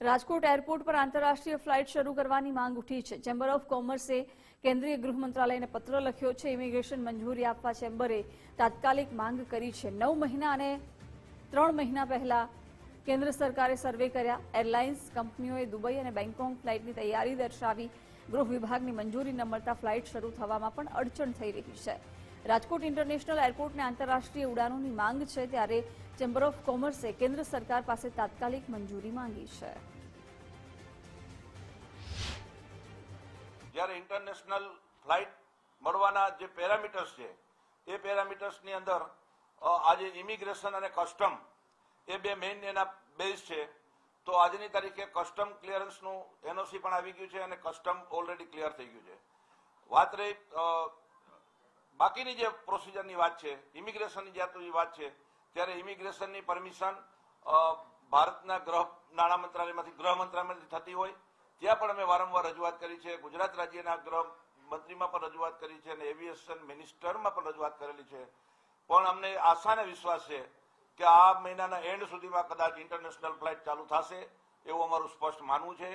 Rajkot airport પર આંતરરાષ્ટ્રીય flight શરૂ કરવાની માંગ ઉઠી છે। ચેમ્બર ઓફ કોમર્સે કેન્દ્રીય ગૃહ મંત્રાલયને પત્ર લખ્યો છે। ઇમિગ્રેશન મંજૂરી આપવા ચેમ્બરે તાત્કાલિક માંગ કરી છે। 9 મહિના અને 3 મહિના પહેલા કેન્દ્ર સરકારે સર્વે કર્યા। એરલાઇન્સ કંપનીઓએ દુબઈ અને બેંગકોક ફ્લાઇટની તૈયારી દર્શાવી। ગૃહ વિભાગની મંજૂરી ન મળતા ફ્લાઇટ શરૂ થવામાં પણ અડચણ થઈ રહી છે। રાજકોટ ઇન્ટરનેશનલ એરપોર્ટને આંતરરાષ્ટ્રીય ઉડાનોની માંગ છે, ત્યારે ચેમ્બર ઓફ કોમર્સે કેન્દ્ર સરકાર પાસે તાત્કાલિક મંજૂરી માંગી છે। જ્યારે ઇન્ટરનેશનલ ફ્લાઇટ મળવાના જે પેરામીટર્સ છે એ પેરામીટર્સની અંદર આજે ઇમિગ્રેશન અને કસ્ટમ એ બે મેઇન એના બેઝ છે। તો આજની તારીખે કસ્ટમ ક્લિયરન્સનું એનઓસી પણ આવી ગયું છે અને કસ્ટમ ઓલરેડી ક્લિયર થઈ ગયું છે। વાત રહી બાકીની જે પ્રોસિજરની વાત છે, ઇમિગ્રેશનની જ્યાં સુધી વાત છે, ત્યારે ઇમિગ્રેશનની પરમિશન ભારતના નાણાં મંત્રાલયમાંથી ગૃહ મંત્રાલયમાંથી થતી હોય ત્યાં પણ અમે વારંવાર રજૂઆત કરી છે। ગુજરાત રાજ્યના ગૃહ મંત્રીમાં પણ રજૂઆત કરી છે અને એવિએશન મિનિસ્ટરમાં પણ રજૂઆત કરેલી છે। પણ અમને આશા અને વિશ્વાસ છે કે આ મહિનાના એન્ડ સુધીમાં કદાચ ઇન્ટરનેશનલ ફ્લાઇટ ચાલુ થશે એવું અમારું સ્પષ્ટ માનવું છે।